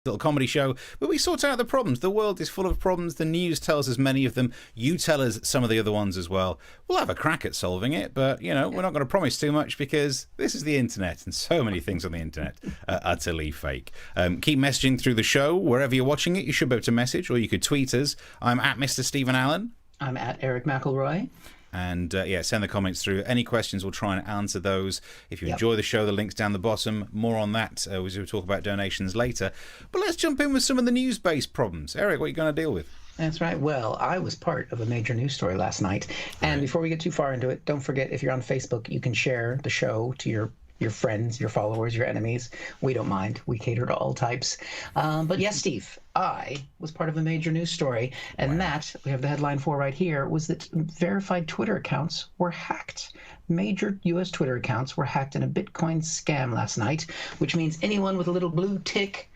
little comedy show where we sort out the problems. The world is full of problems. The news tells us many of them. You tell us some of the other ones as well. We'll have a crack at solving it, but, we're not going to promise too much because this is the internet and so many things on the internet are utterly fake. Keep messaging through the show. Wherever you're watching it, you should be able to message, or you could tweet us. I'm at Mr. Stephen Allen. I'm at Eric McElroy. And send the comments through. Any questions, we'll try and answer those. If you enjoy the show, the link's down the bottom. More on that as we talk about donations later. But let's jump in with some of the news-based problems. Eric, what are you going to deal with? That's right. Well, I was part of a major news story last night. And before we get too far into it, don't forget, if you're on Facebook, you can share the show to your friends, your followers, your enemies. We don't mind. We cater to all types. But yes, Steve, I was part of a major news story, and that, we have the headline for right here, was that verified Twitter accounts were hacked. Major U.S. Twitter accounts were hacked in a Bitcoin scam last night, which means anyone with a little blue tick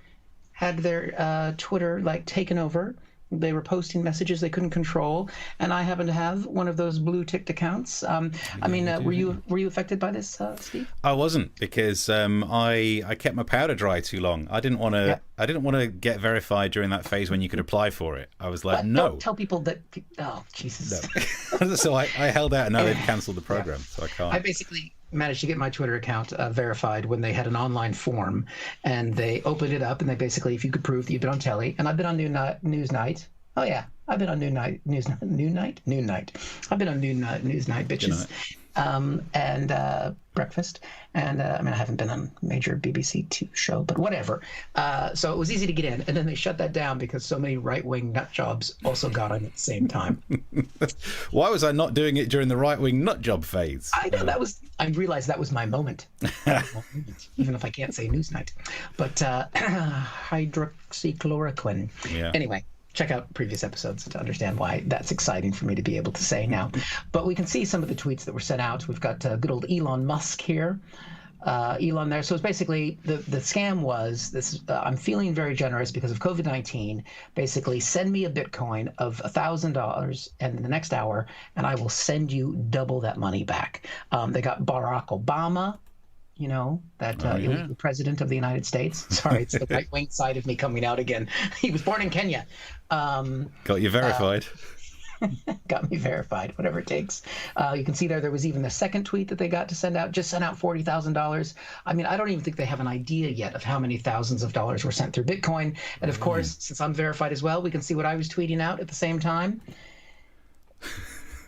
had their Twitter taken over. They were posting messages they couldn't control, and I happen to have one of those blue ticked accounts. Were you affected by this, Steve? I wasn't, because I kept my powder dry too long. I didn't want to. I didn't want to get verified during that phase when you could apply for it. I was like, but no. Don't tell people that. Oh, Jesus. No. So I held out, and now they've cancelled the program, so I can't. I basically managed to get my Twitter account verified when they had an online form, and they opened it up, and they basically, if you could prove that you've been on telly, and I've been on Newsnight. Oh yeah, I've been on Noon Night. I've been on Newsnight, bitches, and breakfast, and I haven't been on major BBC 2 show, but whatever. So it was easy to get in, and then they shut that down because so many right-wing nut jobs also got on at the same time. Why was I not doing it during the right-wing nut job phase? I know I realized that was my moment. Even if I can't say Newsnight, but hydroxychloroquine. Yeah. Anyway. Check out previous episodes to understand why that's exciting for me to be able to say now. But we can see some of the tweets that were sent out. We've got good old Elon Musk here. Elon there. So it's basically the scam was this. I'm feeling very generous because of COVID-19. Basically, send me a Bitcoin of $1,000 and in the next hour, and I will send you double that money back. They got Barack Obama. Illegal president of the United States. Sorry, it's the right-wing side of me coming out again. He was born in Kenya. Got you verified. Got me verified, whatever it takes. You can see there was even the second tweet that they got to send out, just sent out $40,000. I don't even think they have an idea yet of how many thousands of dollars were sent through Bitcoin. And of course, since I'm verified as well, we can see what I was tweeting out at the same time.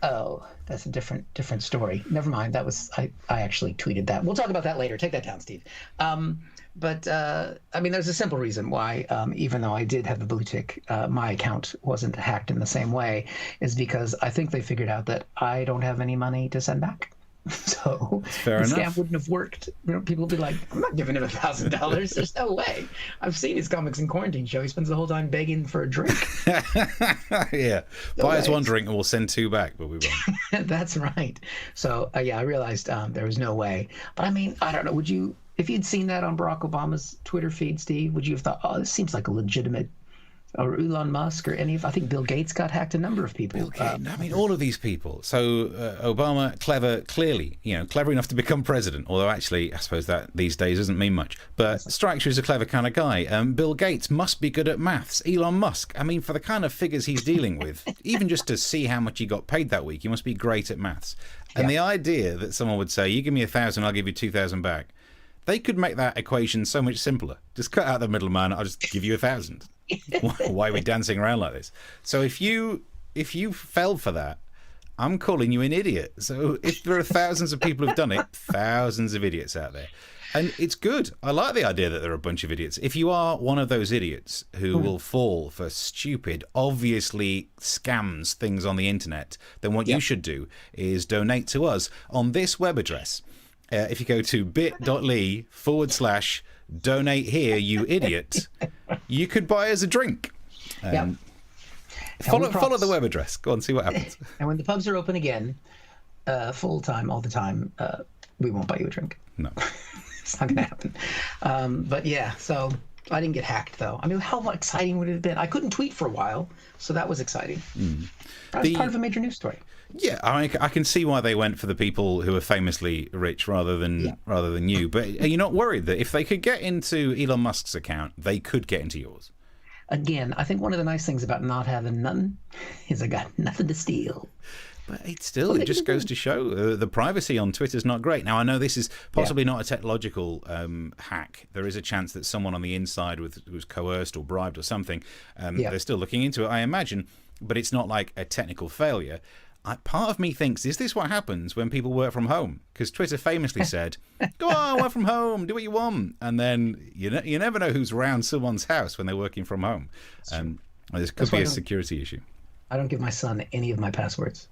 Oh, that's a different story. Never mind. That was I actually tweeted that. We'll talk about that later. Take that down, Steve. There's a simple reason why, even though I did have the blue tick, my account wasn't hacked in the same way, is because I think they figured out that I don't have any money to send back. So the scam wouldn't have worked. People would be like, I'm not giving him $1,000. There's no way. I've seen his Comics in Quarantine show. He spends the whole time begging for a drink. Yeah. Buy us one drink and we'll send two back, but we won't. That's right. So, I realized there was no way. But I don't know. If you'd seen that on Barack Obama's Twitter feed, Steve, would you have thought, this seems like a legitimate, or Elon Musk, or I think Bill Gates got hacked, a number of people. All of these people. So Obama, clearly, clever enough to become president, although actually, I suppose that these days doesn't mean much. But strikes you as a clever kind of guy. Bill Gates must be good at maths. Elon Musk, for the kind of figures he's dealing with, even just to see how much he got paid that week, he must be great at maths. And the idea that someone would say, you give me 1,000, I'll give you 2,000 back. They could make that equation so much simpler. Just cut out the middleman, I'll just give you 1,000. Why are we dancing around like this? So if you fell for that, I'm calling you an idiot. So if there are thousands of people who've done it, thousands of idiots out there. And it's good. I like the idea that there are a bunch of idiots. If you are one of those idiots who will fall for stupid, obviously scams things on the internet, then what you should do is donate to us on this web address. If you go to bit.ly/donate here, you idiot, you could buy us a drink. Follow the web address. Go on, see what happens. And when the pubs are open again, full time, all the time, we won't buy you a drink. No. It's not going to happen. So I didn't get hacked, though. I mean, how exciting would it have been? I couldn't tweet for a while, so that was exciting. That was part of a major news story. Yeah, I can see why they went for the people who are famously rich rather than you. But are you not worried that if they could get into Elon Musk's account, they could get into yours? Again, I think one of the nice things about not having nothing is I got nothing to steal. But it just goes to show the privacy on Twitter is not great. Now, I know this is possibly not a technological hack. There is a chance that someone on the inside was coerced or bribed or something. They're still looking into it, I imagine. But it's not like a technical failure. Part of me thinks, is this what happens when people work from home? Because Twitter famously said, go on, work from home, do what you want. And then you never know who's around someone's house when they're working from home. This could be a security issue. I don't give my son any of my passwords.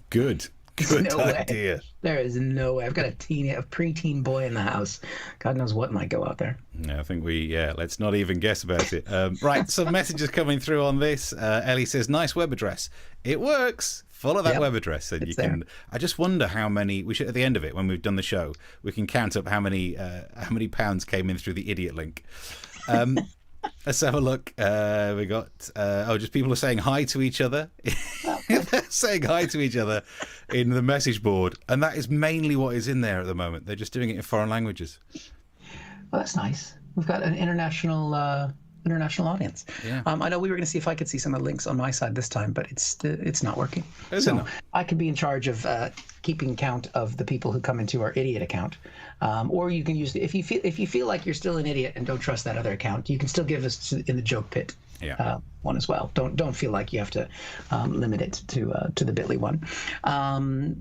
Good No idea. Way. There is no way. I've got a preteen boy in the house. God knows what might go out there. Yeah, I think let's not even guess about it. Right, some messages coming through on this. Ellie says, nice web address. It works. Follow that web address, and you can. There. I just wonder how many. We should, at the end of it, when we've done the show, we can count up how many pounds came in through the idiot link. Let's have a look. We got just people are saying hi to each other. They're saying hi to each other in the message board, and that is mainly what is in there at the moment. They're just doing it in foreign languages. Well, that's nice. We've got an international audience. Yeah. I know we were going to see if I could see some of the links on my side this time, but it's not working. Is it not? I could be in charge of keeping count of the people who come into our idiot account, or you can use if you feel like you're still an idiot and don't trust that other account, you can still give us in the joke pit. One as well. Don't feel like you have to limit it to the Bitly one.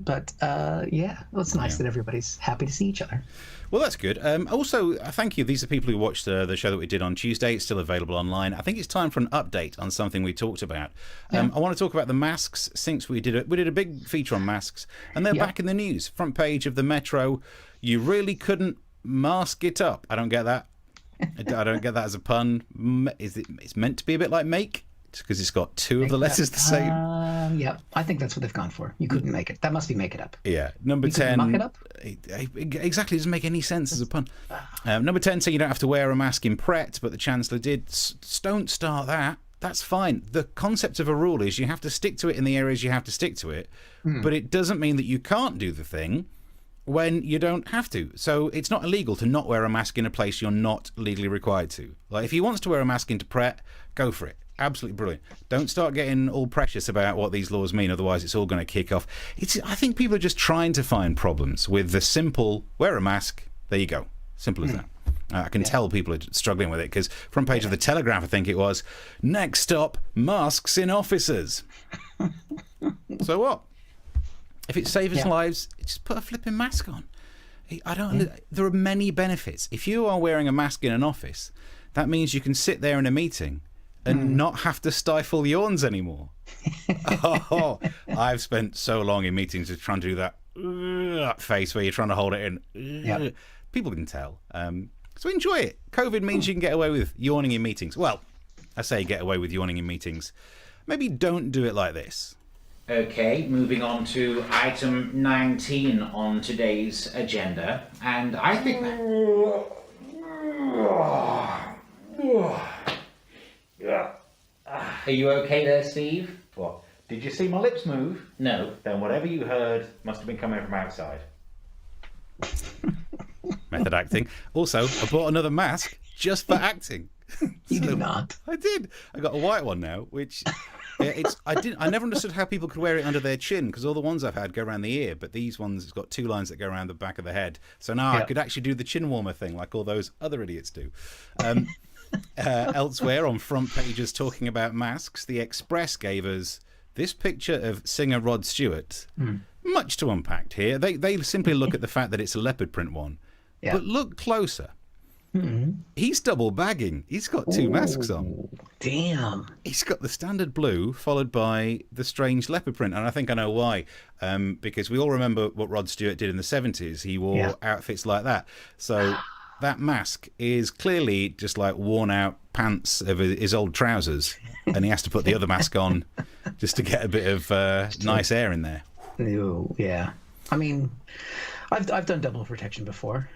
But it's nice that everybody's happy to see each other. Well, that's good. Also, thank you. These are people who watched the show that we did on Tuesday. It's still available online. I think it's time for an update on something we talked about. I want to talk about the masks, since we did a big feature on masks, and they're back in the news. Front page of the Metro. You really couldn't mask it up. I don't get that. I don't get that as a pun. It's meant to be a bit like make, because it's got two of the letters the same. I think that's what they've gone for. You couldn't make it. That must be make it up. Yeah. Number 10. Mock it up? Exactly. It doesn't make any sense as a pun. Number 10 saying you don't have to wear a mask in Pret, but the Chancellor did. Don't start that. That's fine. The concept of a rule is you have to stick to it in the areas you have to stick to it, but it doesn't mean that you can't do the thing when you don't have to. So it's not illegal to not wear a mask in a place you're not legally required to. Like if he wants to wear a mask into Pret, go for it. Absolutely brilliant. Don't start getting all precious about what these laws mean, otherwise it's all going to kick off. I think people are just trying to find problems with the simple, wear a mask, there you go. Simple as that. I can tell people are struggling with it, because front page of the Telegraph, I think it was, next stop, masks in offices. So what? If it saves lives, just put a flipping mask on. There are many benefits. If you are wearing a mask in an office, that means you can sit there in a meeting and not have to stifle yawns anymore. I've spent so long in meetings just trying to do that face where you're trying to hold it in. People can tell. So enjoy it. COVID means you can get away with yawning in meetings. Well, I say get away with yawning in meetings. Maybe don't do it like this. Okay, moving on to item 19 on today's agenda. And I think Are you okay there, Steve? What? Did you see my lips move? No. Then whatever you heard must have been coming from outside. Method acting. Also, I bought another mask just for acting. You did not. I did. I got a white one now, which I never understood how people could wear it under their chin, because all the ones I've had go around the ear, but these ones have got two lines that go around the back of the head. So now I could actually do the chin warmer thing like all those other idiots do. Elsewhere on front pages talking about masks, the Express gave us this picture of singer Rod Stewart. Much to unpack here. They simply look at the fact that it's a leopard print one. But look closer. He's double bagging. He's got two masks on. Damn. He's got the standard blue followed by the strange leopard print. And I think I know why. Because we all remember what Rod Stewart did in the 70s. He wore outfits like that. So that mask is clearly just like worn out pants of his old trousers. And he has to put the other mask on just to get a bit of nice air in there. Yeah. I mean, I've done double protection before.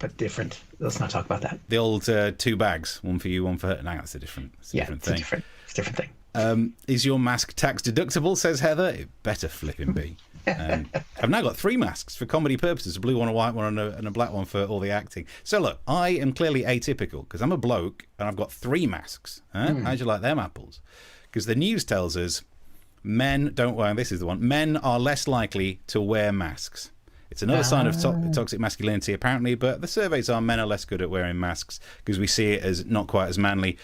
but different. Let's not talk about that. The old 2 bags, one for you, one for her. No, that's a different thing. It's a different thing. Is your mask tax deductible, says Heather? It better flipping be. I've now got 3 masks for comedy purposes, a blue one, a white one, and a black one for all the acting. So look, I am clearly atypical because I'm a bloke and I've got 3 masks. How'd you like them apples? Because the news tells us men don't wear, this is the one, men are less likely to wear masks. It's another sign of toxic masculinity, apparently, but the surveys are men are less good at wearing masks because we see it as not quite as manly.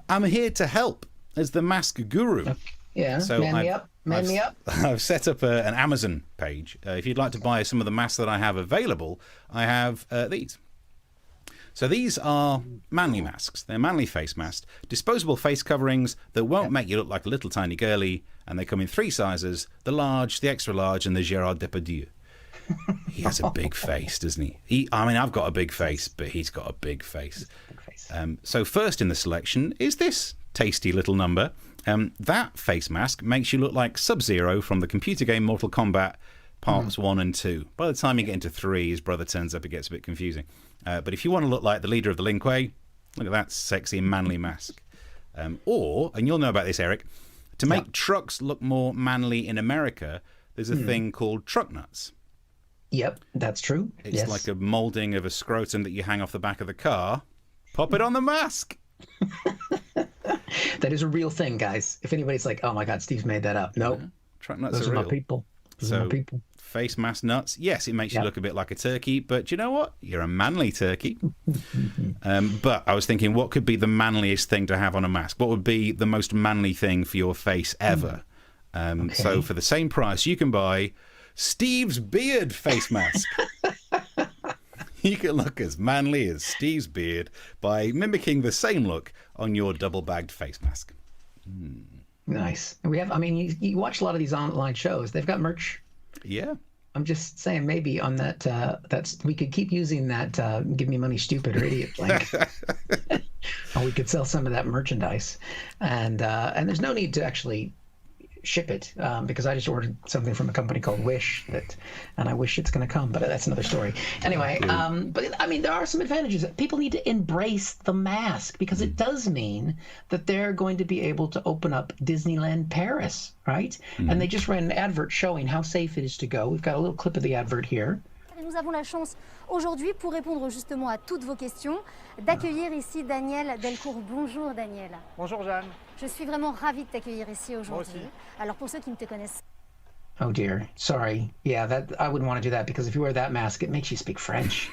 I'm here to help as the mask guru. Yeah, so man me up. I've set up an Amazon page. If you'd like to buy some of the masks that I have available, I have these. So these are manly masks. They're manly face masks, disposable face coverings that won't make you look like a little tiny girly, and they come in 3 sizes: the large, the extra large, and the Gérard Depardieu. He has a big face, doesn't he? I mean, I've got a big face, but he's got a big face. So first in the selection is this tasty little number. That face mask makes you look like Sub-Zero from the computer game Mortal Kombat Parts 1 and 2. By the time you get into 3, his brother turns up, it gets a bit confusing. But if you want to look like the leader of the Lin Kuei, look at that sexy and manly mask. And you'll know about this, Eric, to make trucks look more manly in America, there's a thing called truck nuts. Yep, that's true. It's like a moulding of a scrotum that you hang off the back of the car. Pop it on the mask. That is a real thing, guys. If anybody's like, oh my God, Steve's made that up. Nope. Truck nuts Those are real. My people. Those are my people. Face mask nuts. Yes, it makes you look a bit like a turkey, but you know what? You're a manly turkey. But I was thinking, what could be the manliest thing to have on a mask? What would be the most manly thing for your face ever? So for the same price, you can buy Steve's beard face mask. You can look as manly as Steve's beard by mimicking the same look on your double-bagged face mask. Nice. We have. I mean, you watch a lot of these online shows. They've got merch. Yeah. I'm just saying, maybe on that. That's we could keep using that. Give me money, stupid or idiot link. Or we could sell some of that merchandise, and there's no need to actually ship it because I just ordered something from a company called Wish and I wish it's going to come, but that's another story. Anyway, but I mean, there are some advantages. People need to embrace the mask because it does mean that they're going to be able to open up Disneyland Paris, right? And they just ran an advert showing how safe it is to go. We've got a little clip of the advert here. Nous avons la chance aujourd'hui, pour répondre justement à toutes vos questions, d'accueillir ici Daniel Delcourt. Bonjour Daniel. Bonjour Jeanne. Je suis vraiment ravie de t'accueillir ici aujourd'hui. Alors pour ceux qui ne te connaissent. Oh dear, sorry. Yeah, that I wouldn't want to do that because if you wear that mask, it makes you speak French.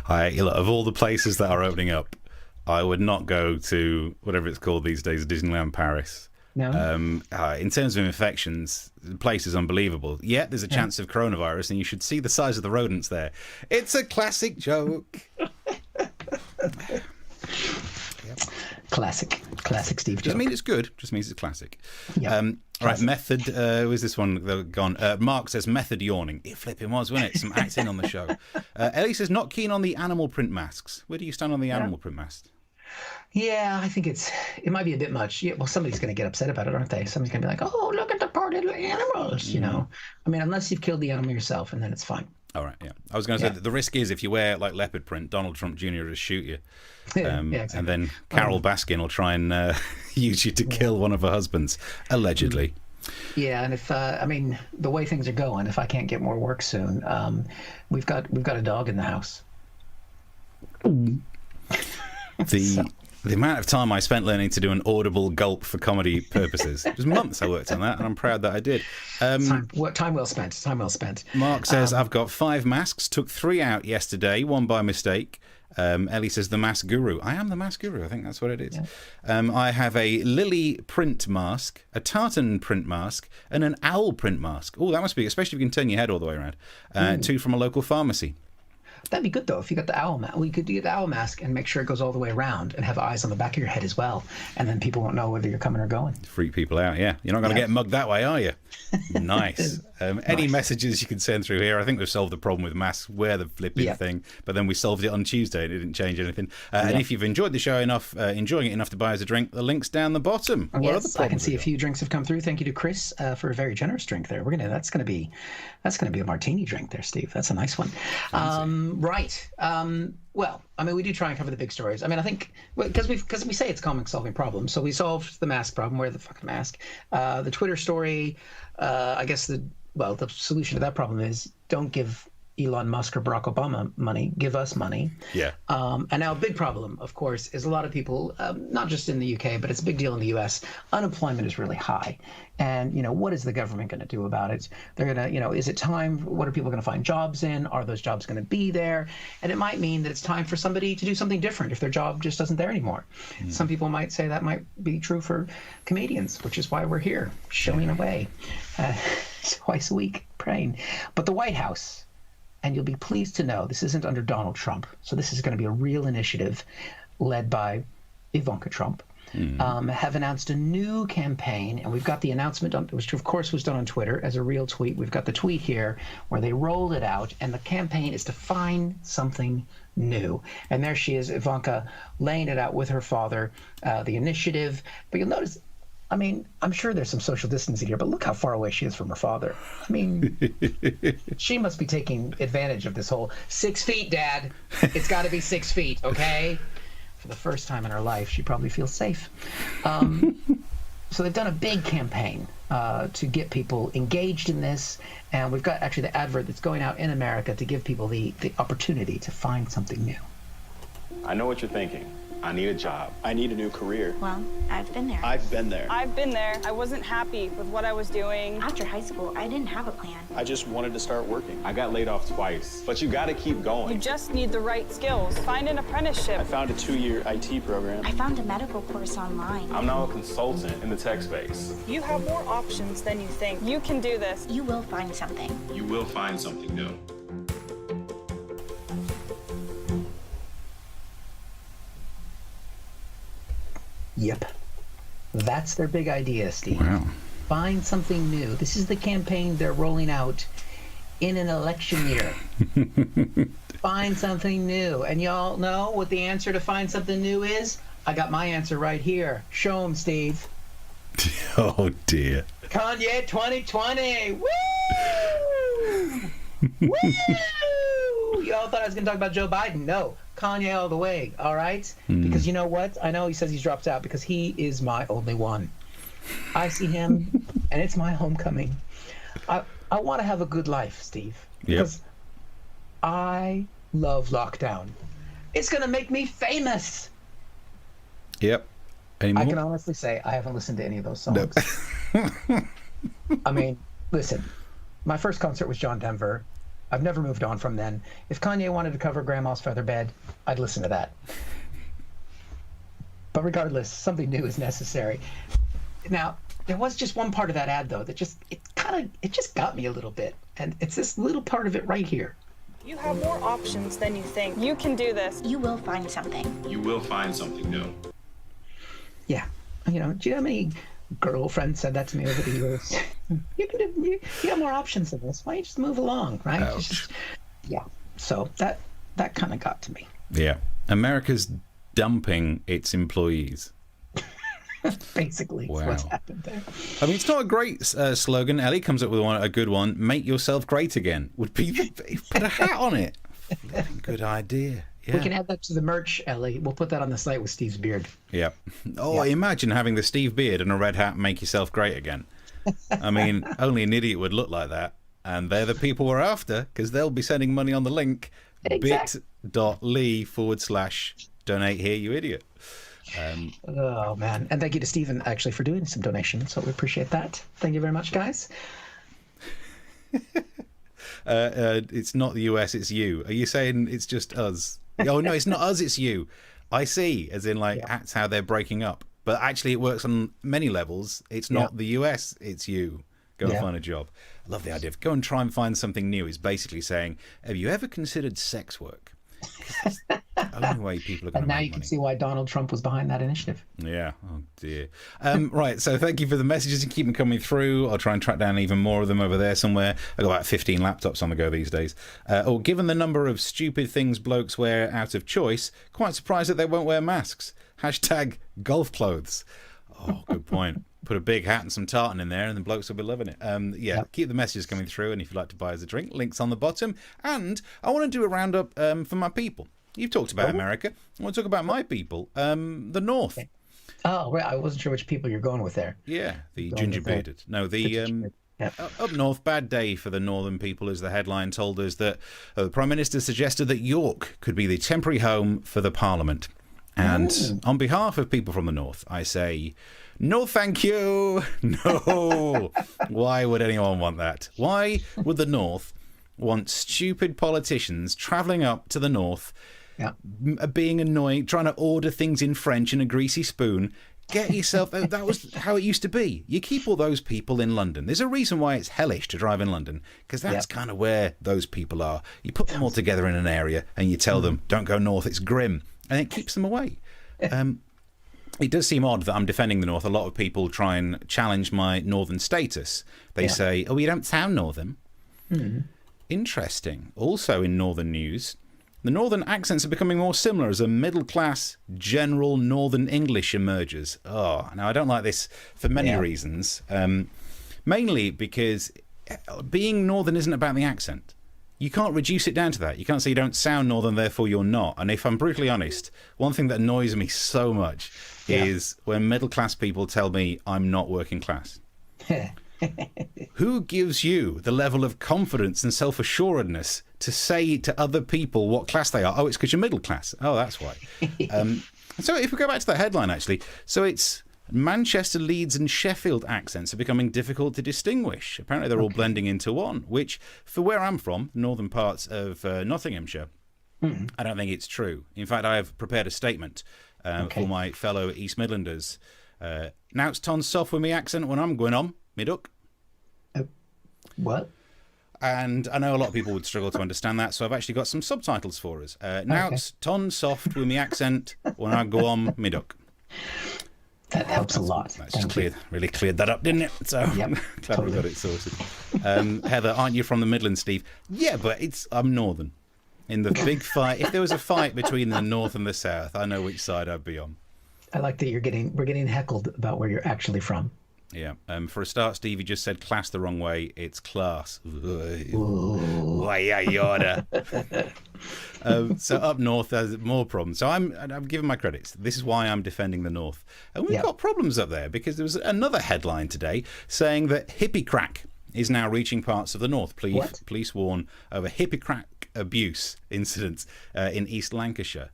Of all the places that are opening up, I would not go to whatever it's called these days, Disneyland Paris. No. In terms of infections, the place is unbelievable. Yet there's a chance of coronavirus, and you should see the size of the rodents there. It's a classic joke. Classic Steve joke. Just means it's good. Just means it's classic. Yeah. Right, method. Where's this one gone? Mark says method yawning. It flipping was, wasn't it? Some acting on the show. Ellie says not keen on the animal print masks. Where do you stand on the animal print masks? Yeah, I think it might be a bit much. Yeah, well, somebody's going to get upset about it, aren't they? Somebody's going to be like, "Oh, look at the poor little animals," you know. I mean, unless you've killed the animal yourself, and then it's fine. All right, yeah. I was going to say that the risk is if you wear like leopard print, Donald Trump Jr. will shoot you, exactly. And then Carol Baskin will try and use you to kill one of her husbands, allegedly. Yeah, and if I mean the way things are going, if I can't get more work soon, we've got a dog in the house. The amount of time I spent learning to do an audible gulp for comedy purposes. It was months I worked on that, and I'm proud that I did. Time well spent. Time well spent. Mark says, I've got 5 masks, took 3 out yesterday, 1 by mistake. Ellie says, the mask guru. I am the mask guru. I think that's what it is. Yeah. I have a lily print mask, a tartan print mask, and an owl print mask. Oh, that must be, especially if you can turn your head all the way around. 2 from a local pharmacy. That'd be good though if you got the owl mask. We could do the owl mask and make sure it goes all the way around and have eyes on the back of your head as well, and then people won't know whether you're coming or going. Freak people out, yeah. You're not going to get mugged that way, are you? Nice. Any messages you can send through here? I think we've solved the problem with masks. Wear the flipping thing, but then we solved it on Tuesday and it didn't change anything. And if you've enjoyed the show enough, enjoying it enough to buy us a drink, the link's down the bottom. Yes, I can see a few drinks have come through. Thank you to Chris for a very generous drink there. That's gonna be a martini drink there, Steve. That's a nice one. Right. Well, I mean, we do try and cover the big stories. I mean, I think because we say it's comic solving problems. So we solved the mask problem. Wear the fucking mask. The Twitter story. I guess the solution to that problem is don't give Elon Musk or Barack Obama money. Give us money. Yeah. And now a big problem, of course, is a lot of people, not just in the UK, but it's a big deal in the US. Unemployment is really high. And, what is the government going to do about it? They're going to, is it time? What are people going to find jobs in? Are those jobs going to be there? And it might mean that it's time for somebody to do something different if their job just isn't there anymore. Some people might say that might be true for comedians, which is why we're here, showing away twice a week, praying. But the White House, and you'll be pleased to know this isn't under Donald Trump. So this is going to be a real initiative led by Ivanka Trump, have announced a new campaign. And we've got the announcement, which of course was done on Twitter as a real tweet. We've got the tweet here where they rolled it out. And the campaign is to find something new. And there she is, Ivanka, laying it out with her father, the initiative. But you'll notice, I mean, I'm sure there's some social distancing here, but look how far away she is from her father. I mean, she must be taking advantage of this whole 6 feet, Dad. It's got to be 6 feet, okay? For the first time in her life, she probably feels safe. So they've done a big campaign to get people engaged in this. And we've got actually the advert that's going out in America to give people the opportunity to find something new. I know what you're thinking. I need a job. I need a new career. Well, I've been there. I've been there. I've been there. I wasn't happy with what I was doing. After high school, I didn't have a plan. I just wanted to start working. I got laid off twice, but you gotta keep going. You just need the right skills. Find an apprenticeship. I found a 2-year IT program. I found a medical course online. I'm now a consultant in the tech space. You have more options than you think. You can do this. You will find something. You will find something new. Yep. That's their big idea, Steve. Wow. Find something new. This is the campaign they're rolling out in an election year. Find something new. And y'all know what the answer to find something new is? I got my answer right here. Show 'em, Steve. Oh, dear. Kanye 2020. Woo! Woo! Y'all thought I was going to talk about Joe Biden. No. Kanye all the way, all right? Because you know what? I know he says he's dropped out because he is my only one. I see him, and it's my homecoming. I want to have a good life, Steve, because I love lockdown. It's going to make me famous. Yep. Any more? I can honestly say I haven't listened to any of those songs. Nope. I mean, listen, my first concert was John Denver. I've never moved on from then. If Kanye wanted to cover Grandma's Feather Bed, I'd listen to that. But regardless, something new is necessary. Now, there was just one part of that ad, though, that just got me a little bit. And it's this little part of it right here. You have more options than you think. You can do this. You will find something. You will find something new. Yeah. Do you know how many girlfriends said that to me over the years? You have more options than this. Why don't you just move along, right? Yeah. So that kind of got to me. Yeah. America's dumping its employees. Basically, wow. What's happened there. I mean, it's not a great slogan. Ellie comes up with a good one. Make yourself great again. Would be put a hat on it. Good idea. Yeah. We can add that to the merch, Ellie. We'll put that on the site with Steve's beard. Yeah. Oh, yeah. Imagine having the Steve beard and a red hat and make yourself great again. I mean, only an idiot would look like that. And they're the people we're after, because they'll be sending money on the link bit.ly/donate here, you idiot. Oh, man. And thank you to Stephen, actually, for doing some donations. So we appreciate that. Thank you very much, guys. It's not the US, it's you. Are you saying it's just us? Oh, no, it's not us, it's you. I see, as in, that's how they're breaking up. But actually, it works on many levels. It's not the US, it's you. Go and find a job. I love the idea of go and try and find something new. Is basically saying, have you ever considered sex work? That's the only way people are going to make money. And now you can see why Donald Trump was behind that initiative. Yeah. Oh, dear. Right. So thank you for the messages and keep them coming through. I'll try and track down even more of them over there somewhere. I've got about 15 laptops on the go these days. Given the number of stupid things blokes wear out of choice, quite surprised that they won't wear masks. # golf clothes. Oh, good point. Put a big hat and some tartan in there, and the blokes will be loving it. Keep the messages coming through, and if you'd like to buy us a drink, links on the bottom. And I want to do a roundup for my people. You've talked about America. I want to talk about my people, the North. Okay. Oh, right. I wasn't sure which people you're going with there. Yeah, the ginger bearded. No, up north, bad day for the northern people, as the headline told us that the Prime Minister suggested that York could be the temporary home for the Parliament. And on behalf of people from the north, I say, no, thank you. No. Why would anyone want that? Why would the north want stupid politicians travelling up to the north, being annoying, trying to order things in French in a greasy spoon? Get yourself... That was how it used to be. You keep all those people in London. There's a reason why it's hellish to drive in London, because that's kind of where those people are. You put them all together in an area and you tell them, don't go north, it's grim. And it keeps them away. It does seem odd that I'm defending the north. A lot of people try and challenge my northern status. They say, oh, you don't sound northern. Interesting. Also in northern news, the northern accents are becoming more similar as a middle-class general northern English emerges. Oh, now I don't like this for many reasons. Mainly because being northern isn't about the accent. You can't reduce it down to that. You can't say you don't sound northern, therefore you're not. And if I'm brutally honest, one thing that annoys me so much is when middle-class people tell me I'm not working class. Who gives you the level of confidence and self-assuredness to say to other people what class they are? Oh, it's because you're middle class. Oh, that's why. So if we go back to the headline, actually, so it's Manchester, Leeds and Sheffield accents are becoming difficult to distinguish. Apparently they're all blending into one, which, for where I'm from, northern parts of Nottinghamshire, I don't think it's true. In fact, I have prepared a statement for my fellow East Midlanders. Now it's ton soft with me accent when I'm going on, me duck. What? And I know a lot of people would struggle to understand that, so I've actually got some subtitles for us. Now it's ton soft with me accent when I go on, me duck. That helps a lot. That's just really cleared that up, didn't it? So glad we got it sorted. Heather, aren't you from the Midlands, Steve? Yeah, but I'm northern. In the big fight, if there was a fight between the north and the south, I know which side I'd be on. I like that we're getting heckled about where you're actually from. Yeah. For a start, Steve, you just said class the wrong way. It's class. Why yada. So up north, there's more problems. So I'm giving my credits. This is why I'm defending the north. And we've got problems up there because there was another headline today saying that hippie crack is now reaching parts of the north. Police warn over hippie crack abuse incidents in East Lancashire.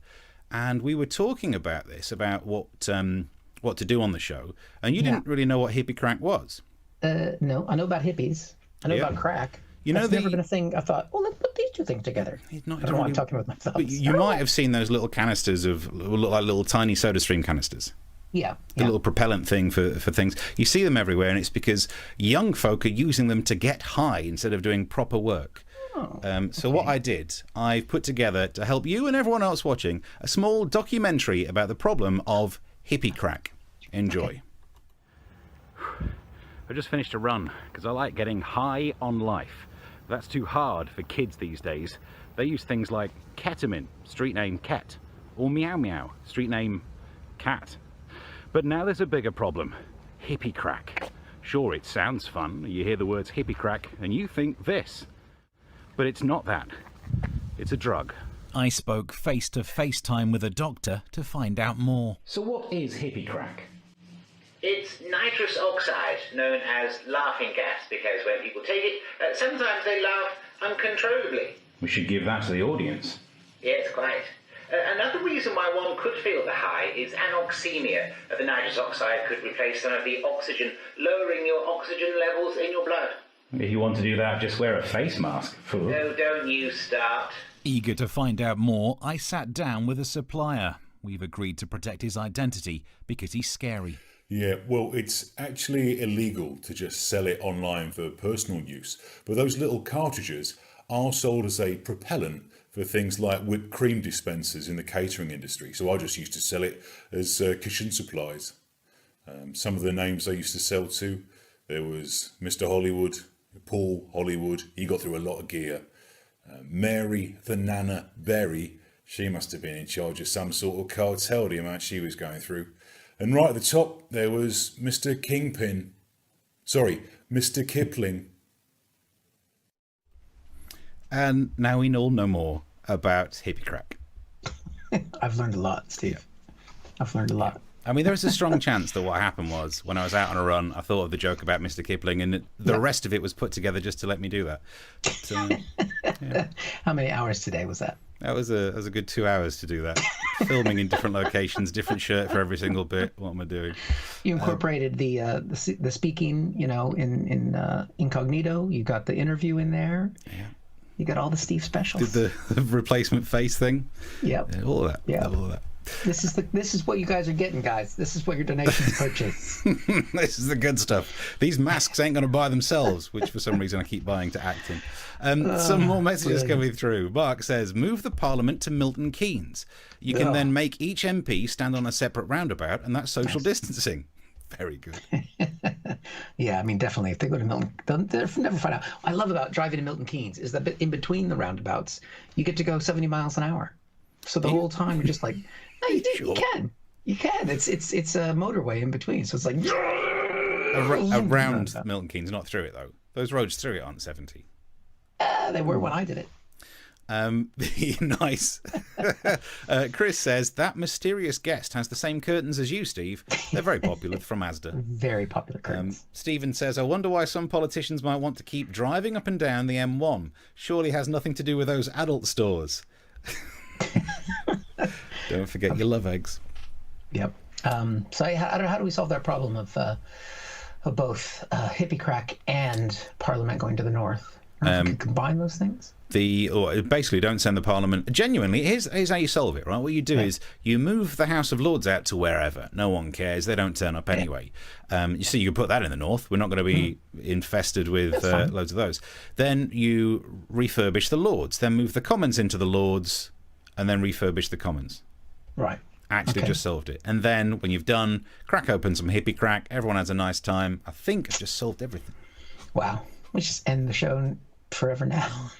And we were talking about this, about what to do on the show, and you didn't really know what hippie crack was. No, I know about hippies. I know about crack. You know, that's never been a thing. I thought, let's put these two things together. I don't know why I'm talking with my thoughts. But you might have seen those little canisters look like little tiny soda stream canisters. The little propellant thing for things. You see them everywhere, and it's because young folk are using them to get high instead of doing proper work. So what I did, I've put together, to help you and everyone else watching, a small documentary about the problem of hippie crack. Enjoy. I just finished a run because I like getting high on life. That's too hard for kids these days. They use things like ketamine, street name Ket, or meow meow, street name Cat. But now there's a bigger problem: hippie crack. Sure, it sounds fun. You hear the words hippie crack and you think this. But it's not that. It's a drug. I spoke face-to-face time with a doctor to find out more. So what is hippie crack? It's nitrous oxide, known as laughing gas, because when people take it, sometimes they laugh uncontrollably. We should give that to the audience. Yes, quite. Another reason why one could feel the high is anoxemia. The nitrous oxide could replace some of the oxygen, lowering your oxygen levels in your blood. If you want to do that, just wear a face mask, fool. No, don't you start. Eager to find out more, I sat down with a supplier. We've agreed to protect his identity because he's scary. Yeah, well, it's actually illegal to just sell it online for personal use, but those little cartridges are sold as a propellant for things like whipped cream dispensers in the catering industry. So I just used to sell it as kitchen supplies. Some of the names I used to sell to, there was Mr. Hollywood, Paul Hollywood, he got through a lot of gear. Mary the Nana Berry, she must have been in charge of some sort of cartel, the amount she was going through. And right at the top, there was Mr. Kingpin. Sorry, Mr. Kipling. And now we all know more about hippie crack. I've learned a lot, Steve. I've learned a lot. I mean, there's a strong chance that what happened was when I was out on a run, I thought of the joke about Mr. Kipling, and the rest of it was put together just to let me do that. But, How many hours today was that? that was a good 2 hours to do that. Filming in different locations, different shirt for every single bit. What am I doing? You incorporated the speaking, in incognito. You got the interview in there. Yeah. You got all the Steve specials. Did the replacement face thing? Yep. Yeah, all of that. Yeah. All of that. This is what you guys are getting, guys. This is what your donations purchase. This is the good stuff. These masks ain't going to buy themselves, which for some reason I keep buying to act in. Some more messages coming through. Mark says, move the Parliament to Milton Keynes. You can then make each MP stand on a separate roundabout, and that's social distancing. Very good. Yeah, I mean, definitely. If they go to Milton, they'll never find out. What I love about driving to Milton Keynes is that in between the roundabouts, you get to go 70 miles an hour. So the whole time you're just like, no, you can. You can. It's a motorway in between. So it's like around Milton Keynes, not through it though. Those roads through it aren't 70. They were when I did it. Nice. Chris says that mysterious guest has the same curtains as you, Steve. They're very popular from Asda. Very popular curtains. Stephen says, I wonder why some politicians might want to keep driving up and down the M1. Surely has nothing to do with those adult stores. Don't forget your love eggs. Yep. So how do we solve that problem of both hippie crack and Parliament going to the north? We could combine those things. Or basically, don't send the Parliament. Genuinely, here's how you solve it, right? What you do is you move the House of Lords out to wherever. No one cares. They don't turn up anyway. You see, you can put that in the north. We're not going to be infested with loads of those. Then you refurbish the Lords. Then move the Commons into the Lords, and then refurbish the Commons. Right. Actually just solved it. And then when you've done, crack open some hippie crack. Everyone has a nice time. I think I've just solved everything. Wow. We just end the show forever now.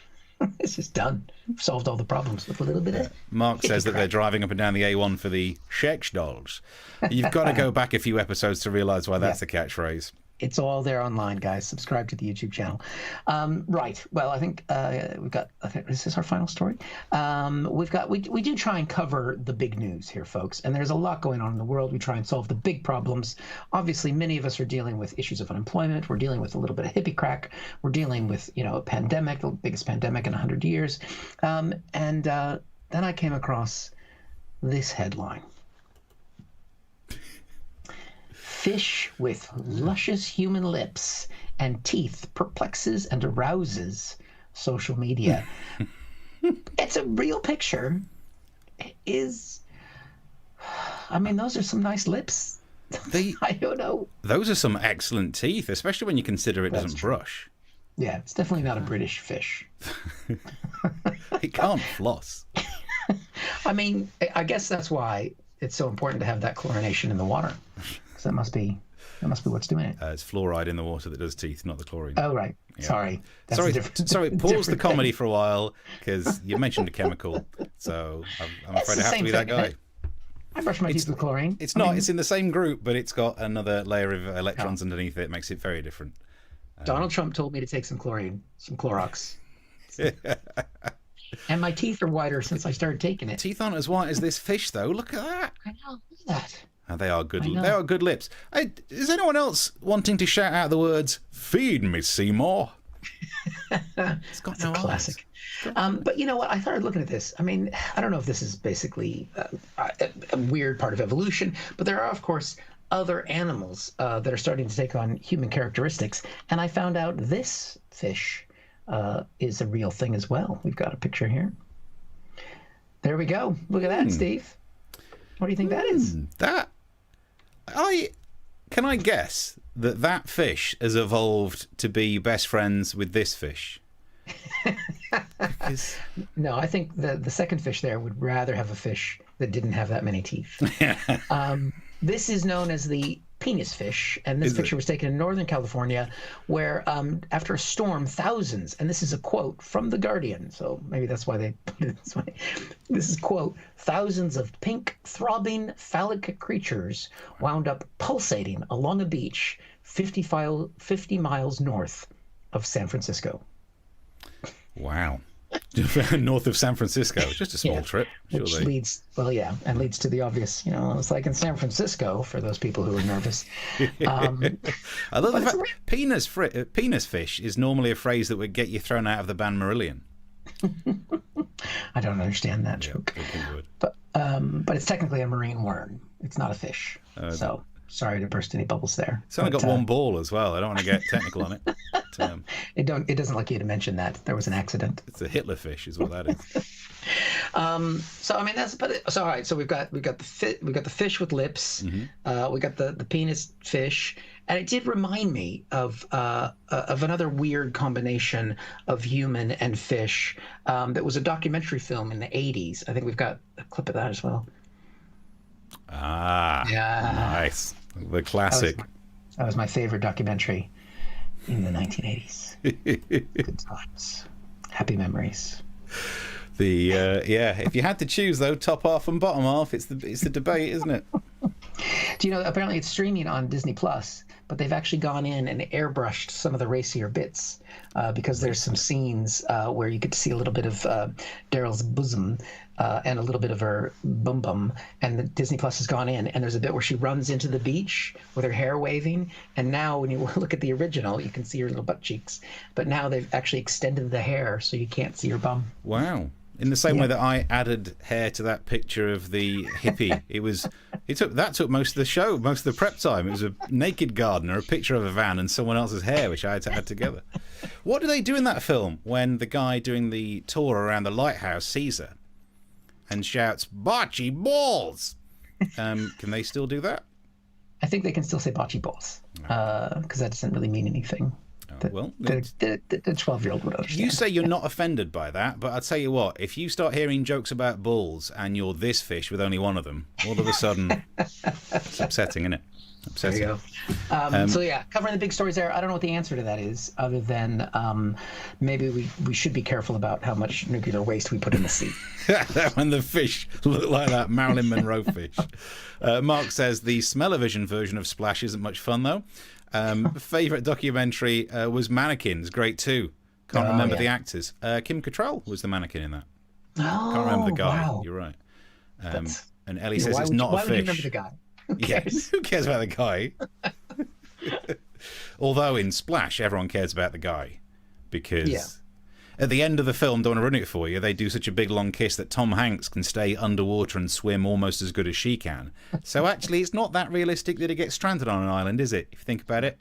It's just done. We've solved all the problems with a little bit of Mark says that they're driving up and down the A1 for the Shex dolls. You've got to go back a few episodes to realise why that's the catchphrase. It's all there online, guys. Subscribe to the YouTube channel. Right. Well, I think we've got. Is this our final story? We do try and cover the big news here, folks. And there's a lot going on in the world. We try and solve the big problems. Obviously, many of us are dealing with issues of unemployment. We're dealing with a little bit of hippie crack. We're dealing with a pandemic, the biggest pandemic in 100 years. And then I came across this headline. Fish with luscious human lips and teeth perplexes and arouses social media. It's a real picture. Those are some nice lips. I don't know. Those are some excellent teeth, especially when you consider it doesn't brush. Yeah, it's definitely not a British fish. It can't floss. I mean, I guess that's why it's so important to have that chlorination in the water. Because that must be what's doing it. It's fluoride in the water that does teeth, not the chlorine. Oh, right. Yeah. Sorry. Sorry, pause the comedy for a while, because you mentioned a chemical. So I'm afraid I have to be that guy. I brush my teeth with chlorine. It's not. It's in the same group, but it's got another layer of electrons underneath it. It makes it very different. Donald Trump told me to take some chlorine, some Clorox. And my teeth are whiter since I started taking it. Teeth aren't as white as this fish, though. Look at that. I know. Look at that. They are good. They are good lips. Is anyone else wanting to shout out the words "Feed me, Seymour"? It's got no classic. But you know what? I started looking at this. I mean, I don't know if this is basically a weird part of evolution, but there are, of course, other animals that are starting to take on human characteristics. And I found out this fish is a real thing as well. We've got a picture here. There we go. Look at that, Steve. What do you think that is? Can I guess that fish has evolved to be best friends with this fish? No, I think the second fish there would rather have a fish that didn't have that many teeth. This is known as the penis fish, and this picture was taken in Northern California, where after a storm, thousands, and this is a quote from The Guardian, so maybe that's why they put it this way. This is, quote, thousands of pink, throbbing, phallic creatures wound up pulsating along a beach 50 miles north of San Francisco. Wow. North of San Francisco, just a small trip, which surely. leads to the obvious. It's like in San Francisco for those people who are nervous. I love the fact penis fish is normally a phrase that would get you thrown out of the band Marillion. I don't understand that joke, but it's technically a marine worm. It's not a fish. So sorry to burst any bubbles there. It's only got one ball as well. I don't want to get technical on it. But, it doesn't like you to mention that there was an accident. It's a Hitler fish, is what that is. So I mean all right. So we've got the fish with lips. Mm-hmm. We got the penis fish, and it did remind me of another weird combination of human and fish. That was a documentary film in the 80s. I think we've got a clip of that as well. Ah, yeah, nice. The classic. That was my favorite documentary in the 1980s. Good times. Happy memories. If you had to choose though, top half and bottom half, it's the debate, isn't it? Do you know, apparently it's streaming on Disney Plus, but they've actually gone in and airbrushed some of the racier bits because there's some scenes where you get to see a little bit of Daryl's bosom and a little bit of her bum bum, and the Disney Plus has gone in, and there's a bit where she runs into the beach with her hair waving, and now when you look at the original, you can see her little butt cheeks, but now they've actually extended the hair so you can't see her bum. Wow. In the same way that I added hair to that picture of the hippie, that took most of the show, most of the prep time. It was a naked gardener, a picture of a van, and someone else's hair, which I had to add together. What do they do in that film when the guy doing the tour around the lighthouse sees her and shouts, "Bocce balls"? Can they still do that? I think they can still say bocce balls because that doesn't really mean anything. The 12-year-old would understand. You say you're not offended by that, but I'll tell you what, if you start hearing jokes about bulls and you're this fish with only one of them, all of a sudden, it's upsetting, isn't it? Upsetting. There you go. Covering the big stories there. I don't know what the answer to that is, other than maybe we should be careful about how much nuclear waste we put in the sea. When the fish look like that Marilyn Monroe fish. Mark says the smell-o-vision version of Splash isn't much fun, though. Favorite documentary was Mannequins, great too. Can't remember the actors. Kim Cattrall was the mannequin in that. Can't remember the guy. Wow. You're right. And Ellie says it's not a fish. Why would you remember the guy? Who cares? Who cares about the guy? Although in Splash, everyone cares about the guy because at the end of the film, don't want to ruin it for you, they do such a big long kiss that Tom Hanks can stay underwater and swim almost as good as she can. So actually, it's not that realistic that he gets stranded on an island, is it? If you think about it.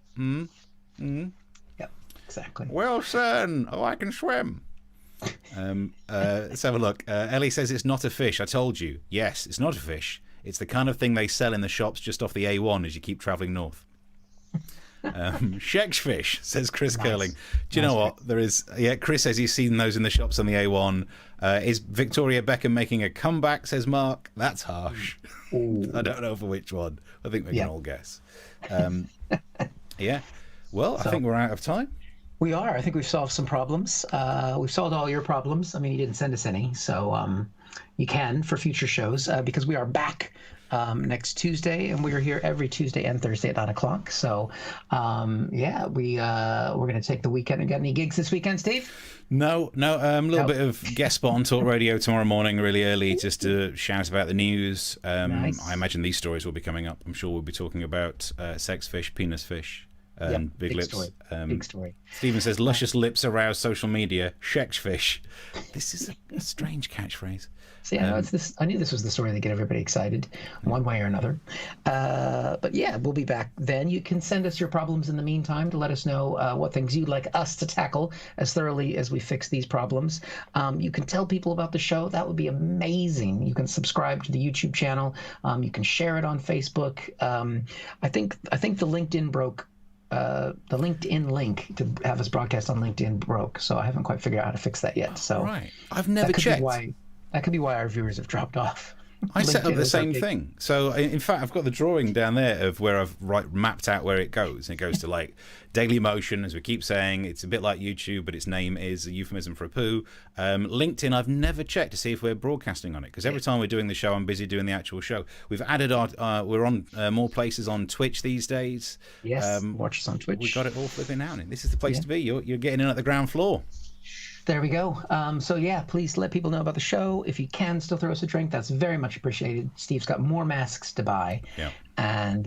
Yep, exactly. Wilson, I can swim. Let's have a look. Ellie says it's not a fish. I told you. Yes, it's not a fish. It's the kind of thing they sell in the shops just off the A1 as you keep travelling north. Sheck's fish, says Chris Curling. Do you know what? There is. Chris says he's seen those in the shops on the A1. Is Victoria Beckham making a comeback, says Mark? That's harsh. I don't know for which one. I think we can all guess. Well, I think we're out of time. We are. I think we've solved some problems. We've solved all your problems. I mean, you didn't send us any, so you can for future shows because we are back next Tuesday, and we are here every Tuesday and Thursday at 9 o'clock. So, we're going to take the weekend. And got any gigs this weekend, Steve? No. A little bit of guest spot on Talk Radio tomorrow morning, really early, just to shout about the news. Nice. I imagine these stories will be coming up. I'm sure we'll be talking about sex fish, penis fish. Big lips. Story. Big story. Stephen says, luscious lips arouse social media. Sheck's fish. This is a strange catchphrase. See, I knew this was the story that get everybody excited, one way or another. But yeah, we'll be back then. You can send us your problems in the meantime to let us know what things you'd like us to tackle as thoroughly as we fix these problems. You can tell people about the show. That would be amazing. You can subscribe to the YouTube channel. You can share it on Facebook. I think the LinkedIn broke. The LinkedIn link to have us broadcast on LinkedIn broke, so I haven't quite figured out how to fix that yet. So I've never checked. That could be why our viewers have dropped off. I set up LinkedIn the is our same big- thing. So, in fact, I've got the drawing down there of where I've mapped out where it goes. And it goes to like Daily Motion, as we keep saying. It's a bit like YouTube, but its name is a euphemism for a poo. LinkedIn, I've never checked to see if we're broadcasting on it, because every time we're doing the show, I'm busy doing the actual show. We've added we're on more places on Twitch these days. Yes, watch us on Twitch. We got it all flipping out. This is the place to be. You're getting in at the ground floor. There we go. So yeah, please let people know about the show. If you can still throw us a drink, that's very much appreciated. Steve's got more masks to buy, and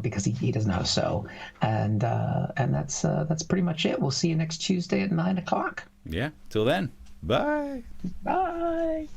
because he doesn't know how to sew, and that's pretty much it. We'll see you next Tuesday at 9 o'clock. Yeah. Till then. Bye. Bye.